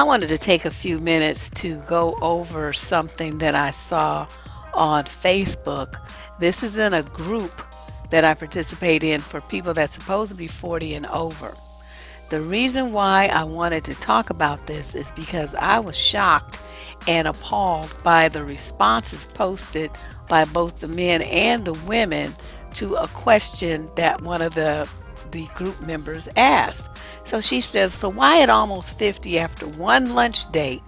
I wanted to take a few minutes to go over something that I saw on Facebook. This is in a group that I participate in for people that's supposed to be 40 and over. The reason why I wanted to talk about this is because I was shocked and appalled by the responses posted by both the men and the women to a question that one of the group members asked. So she says, "So why at almost 50 after one lunch date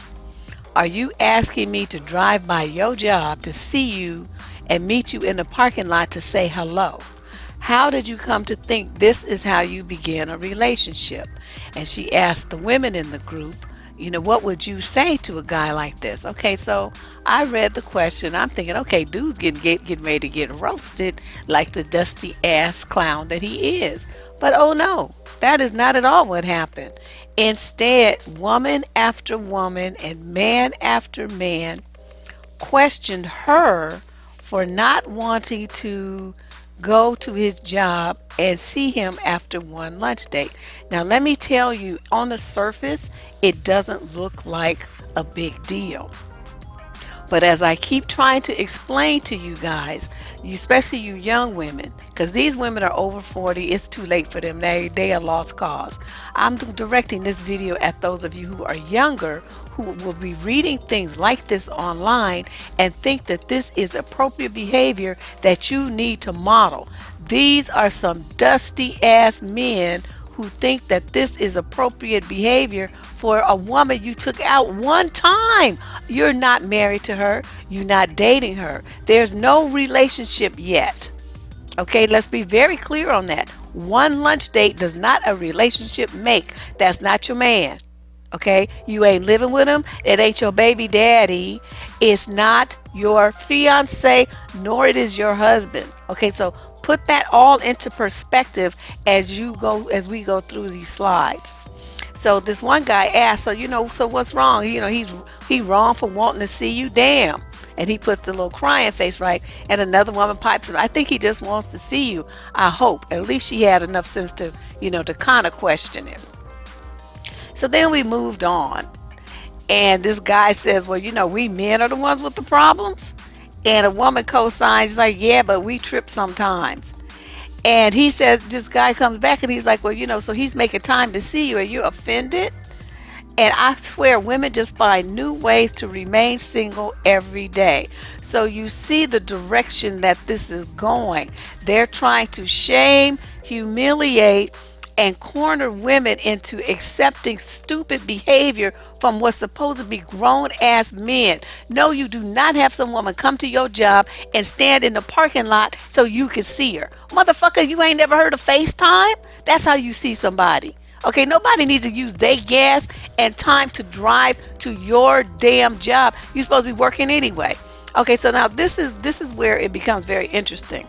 are you asking me to drive by your job to see you and meet you in the parking lot to say hello? How did you come to think this is how you begin a relationship?" And she asked the women in the group, what would you say to a guy like this? Okay, so I read the question. I'm thinking, okay, dude's getting ready to get roasted like the dusty ass clown that he is. But oh no, that is not at all what happened. Instead, woman after woman and man after man questioned her for not wanting to go to his job and see him after one lunch date. Now, let me tell you, on the surface, it doesn't look like a big deal. But as I keep trying to explain to you guys, especially you young women, because these women are over 40, it's too late for them. They are lost cause. I'm directing this video at those of you who are younger, who will be reading things like this online and think that this is appropriate behavior that you need to model. These are some dusty ass men who think that this is appropriate behavior for a woman you took out one time. You're not married to her. You're not dating her. There's no relationship yet. Okay, let's be very clear on that. One lunch date does not a relationship make. That's not your man. Okay, you ain't living with him. It ain't your baby daddy. It's not your fiance, nor it is your husband. Okay, so put that all into perspective as we go through these slides. So this one guy asked, so what's wrong? He wrong for wanting to see you, damn. And he puts the little crying face, right? And another woman pipes him, "I think he just wants to see you. I hope." At least she had enough sense to kind of question him. So then we moved on. And this guy says, "Well, we men are the ones with the problems." And a woman co-signs, she's like, "Yeah, but we trip sometimes." And he says, this guy comes back and he's like, "Well, so he's making time to see you. Are you offended?" And I swear women just find new ways to remain single every day. So you see the direction that this is going. They're trying to shame, humiliate, and corner women into accepting stupid behavior from what's supposed to be grown ass men. No, you do not have some woman come to your job and stand in the parking lot so you can see her. Motherfucker, you ain't never heard of FaceTime? That's how you see somebody. Okay, nobody needs to use their gas and time to drive to your damn job. You're supposed to be working anyway. Okay, so now this is where it becomes very interesting.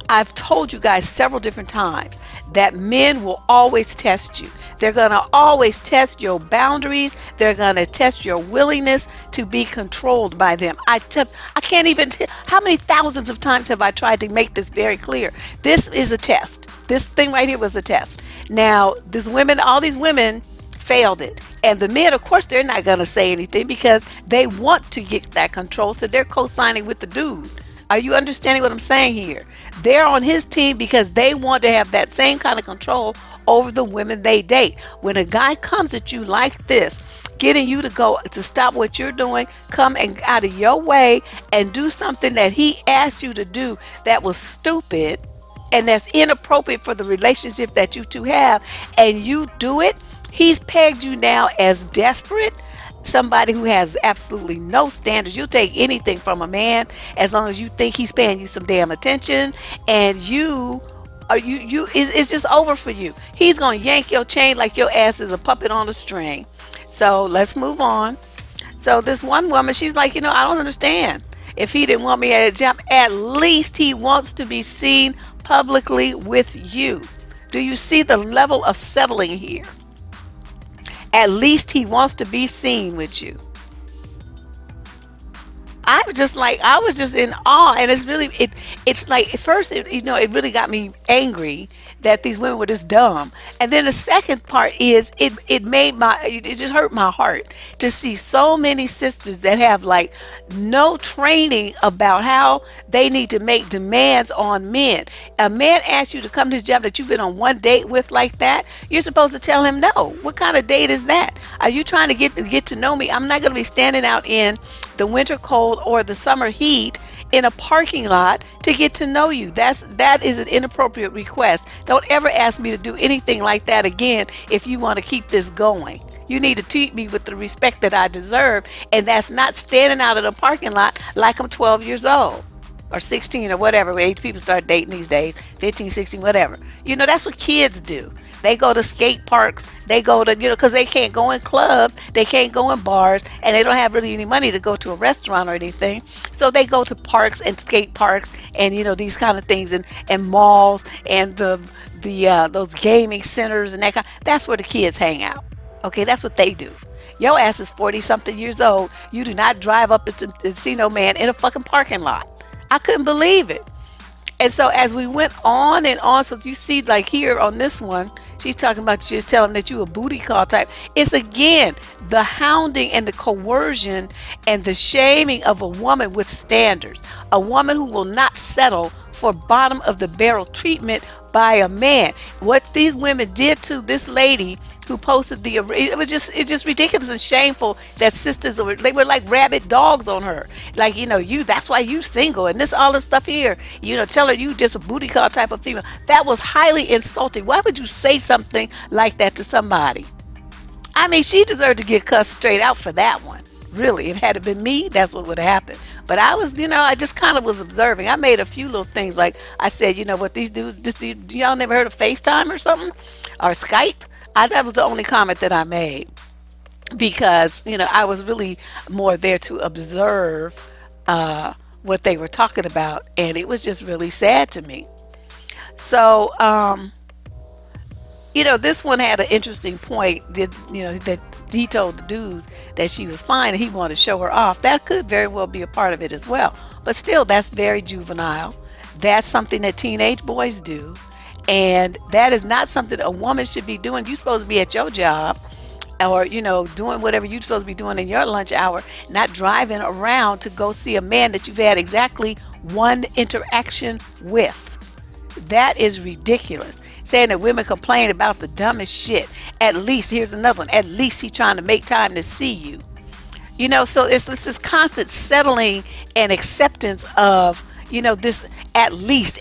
I've told you guys several different times that men will always test you. They're going to always test your boundaries. They're going to test your willingness to be controlled by them. I can't even, how many thousands of times have I tried to make this very clear? This is a test. This thing right here was a test. Now, all these women failed it. And the men, of course, they're not going to say anything because they want to get that control. So they're co-signing with the dude. Are you understanding what I'm saying here? They're on his team because they want to have that same kind of control over the women they date. When a guy comes at you like this, getting you to stop what you're doing, come and out of your way and do something that he asked you to do that was stupid and that's inappropriate for the relationship that you two have, and you do it, he's pegged you now as desperate. Somebody who has absolutely no standards. You'll take anything from a man as long as you think he's paying you some damn attention, and it's just over for you. He's gonna yank your chain like your ass is a puppet on a string. So let's move on. So this one woman, she's like, I don't understand. If he didn't want me at a job, at least he wants to be seen publicly with you. Do you see the level of settling here? At least he wants to be seen with you. I was just in awe, and it's like at first it really got me angry that these women were just dumb. And then the second part is it just hurt my heart to see so many sisters that have like no training about how they need to make demands on men. A man asks you to come to his job that you've been on one date with like that, you're supposed to tell him no. What kind of date is that? Are you trying to get to know me? I'm not going to be standing out in the winter cold or the summer heat in a parking lot to get to know you. That is an inappropriate request. Don't ever ask me to do anything like that again if you want to keep this going. You need to treat me with the respect that I deserve, and that's not standing out in a parking lot like I'm 12 years old or 16 or whatever age people start dating these days, 15, 16, whatever. That's what kids do. They go to skate parks. They go to, because they can't go in clubs. They can't go in bars. And they don't have really any money to go to a restaurant or anything. So they go to parks and skate parks and, these kind of things and malls and those gaming centers and that kind. That's where the kids hang out. Okay, that's what they do. Your ass is 40-something years old. You do not drive up and see no man in a fucking parking lot. I couldn't believe it. And so as we went on and on, so you see like here on this one, she's talking about, she's telling that you a booty call type. It's again, the hounding and the coercion and the shaming of a woman with standards. A woman who will not settle for bottom of the barrel treatment by a man. What these women did to this lady who posted it's just ridiculous and shameful that sisters they were like rabid dogs on her. Like, that's why you single and all this stuff here. Tell her you just a booty call type of female. That was highly insulting. Why would you say something like that to somebody? I mean, she deserved to get cussed straight out for that one. Really, if it had been me, that's what would have happened. But I was, I just kind of was observing. I made a few little things. Like I said, what these dudes, y'all never heard of FaceTime or something? Or Skype? That was the only comment that I made because, I was really more there to observe what they were talking about. And it was just really sad to me. So, this one had an interesting point that he told the dudes that she was fine and he wanted to show her off. That could very well be a part of it as well. But still, that's very juvenile. That's something that teenage boys do. And that is not something a woman should be doing. You're supposed to be at your job or, doing whatever you're supposed to be doing in your lunch hour, not driving around to go see a man that you've had exactly one interaction with. That is ridiculous. Saying that women complain about the dumbest shit. At least, here's another one, at least he's trying to make time to see you. So it's this constant settling and acceptance of, this at least,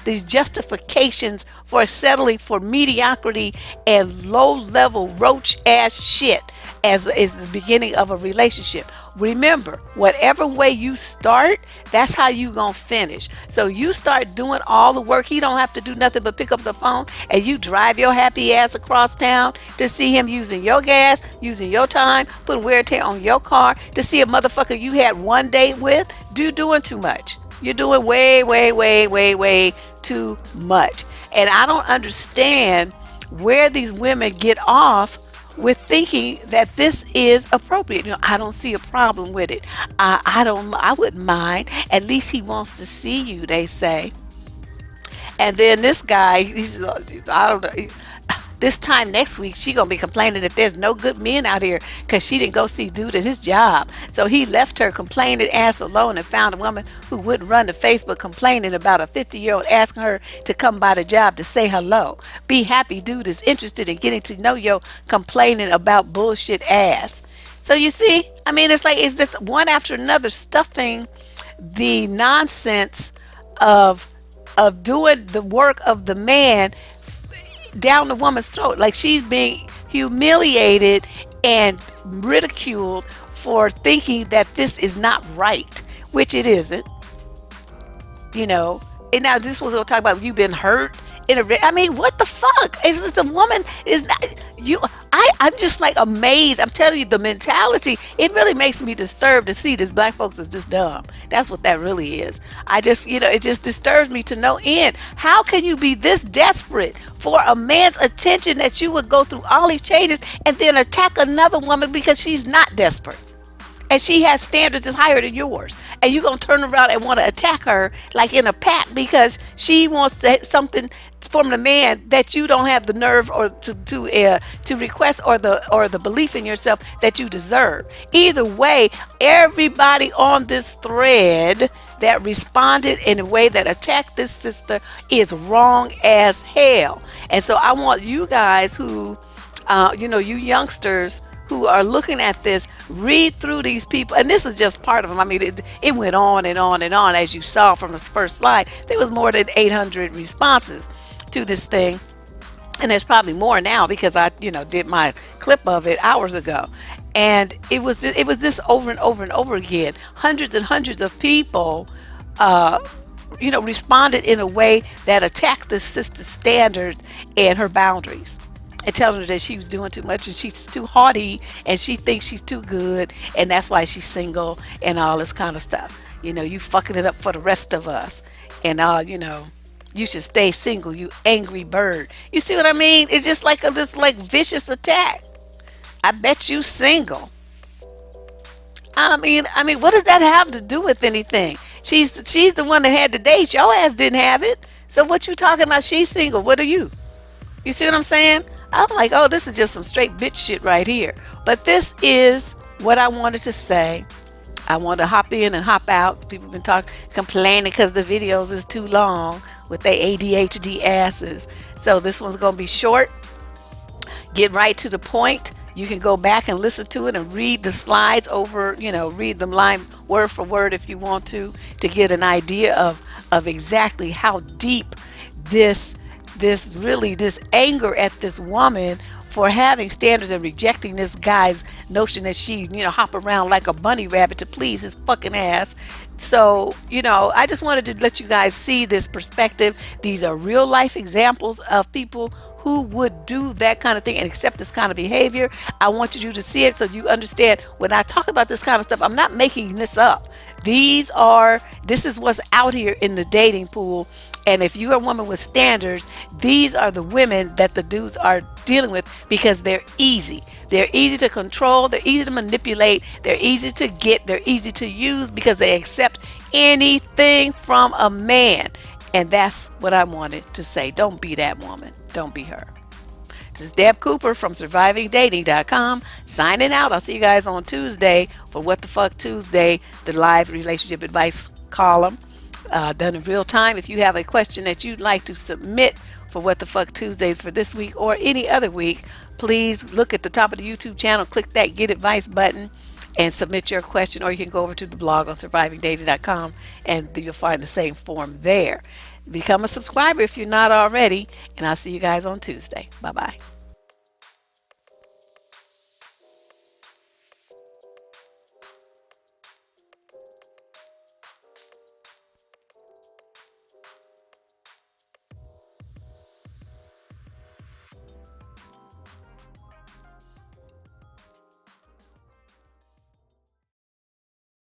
these justifications for settling for mediocrity and low-level roach-ass shit as is the beginning of a relationship. Remember, whatever way you start, that's how you gonna finish. So you start doing all the work. He don't have to do nothing but pick up the phone, and you drive your happy ass across town to see him using your gas, using your time, putting wear and tear on your car to see a motherfucker you had one date with. Doing too much. You're doing way, way, way, way, way too much. And I don't understand where these women get off with thinking that this is appropriate. I don't see a problem with it. I wouldn't mind. At least he wants to see you, they say. And then this guy, I don't know. This time next week, she gonna be complaining that there's no good men out here because she didn't go see dude at his job. So he left her complaining ass alone and found a woman who wouldn't run to Facebook complaining about a 50-year-old asking her to come by the job to say hello. Be happy dude is interested in getting to know your complaining about bullshit ass. So you see, I mean, it's just one after another stuffing the nonsense of doing the work of the man down the woman's throat. Like she's being humiliated and ridiculed for thinking that this is not right, which it isn't. And now this was going to talk about you been hurt I mean, what the fuck? Is this the woman is not you? I'm just like amazed. I'm telling you, the mentality, it really makes me disturbed to see this black folks is this dumb. That's what that really is. I just, it just disturbs me to no end. How can you be this desperate for a man's attention that you would go through all these changes and then attack another woman because she's not desperate? and she has standards that's higher than yours, and you're gonna turn around and want to attack her like in a pack because she wants something from the man that you don't have the nerve or to request, or the belief in yourself that you deserve. Either way, everybody on this thread that responded in a way that attacked this sister is wrong as hell. And so I want you guys who, you youngsters who are looking at this, read through these people. And this is just part of them. I mean, it went on and on and on. As you saw from the first slide, there was more than 800 responses to this thing. And there's probably more now because I, did my clip of it hours ago. And it was this over and over and over again. Hundreds and hundreds of people, responded in a way that attacked the sister's standards and her boundaries, and telling her that she was doing too much and she's too haughty and she thinks she's too good and that's why she's single and all this kind of stuff. You fucking it up for the rest of us, and you should stay single, you angry bird. You see what I mean? It's just like this like vicious attack. I bet you single. I mean, what does that have to do with anything? She's the one that had the date. Your ass didn't have it. So what you talking about? She's single. What are you? You see what I'm saying? I'm like, oh, this is just some straight bitch shit right here. But this is what I wanted to say. I want to hop in and hop out. People have been complaining because the videos is too long with their ADHD asses. So this one's going to be short. Get right to the point. You can go back and listen to it and read the slides over, read them line word for word if you want to get an idea of exactly how deep this anger at this woman for having standards and rejecting this guy's notion that she, hop around like a bunny rabbit to please his fucking ass. So, I just wanted to let you guys see this perspective. These are real life examples of people who would do that kind of thing and accept this kind of behavior. I want you to see it so you understand when I talk about this kind of stuff, I'm not making this up. This is what's out here in the dating pool. And if you're a woman with standards, these are the women that the dudes are dealing with because they're easy. They're easy to control. They're easy to manipulate. They're easy to get. They're easy to use because they accept anything from a man. And that's what I wanted to say. Don't be that woman. Don't be her. This is Deb Cooper from SurvivingDating.com signing out. I'll see you guys on Tuesday for What the Fuck Tuesday, the live relationship advice column. Done in real time. If you have a question that you'd like to submit for What the Fuck Tuesdays for this week or any other week, please look at the top of the YouTube channel, click that Get Advice button, and submit your question. Or you can go over to the blog on SurvivingDating.com and you'll find the same form there. Become a subscriber if you're not already, and I'll see you guys on Tuesday. Bye-bye.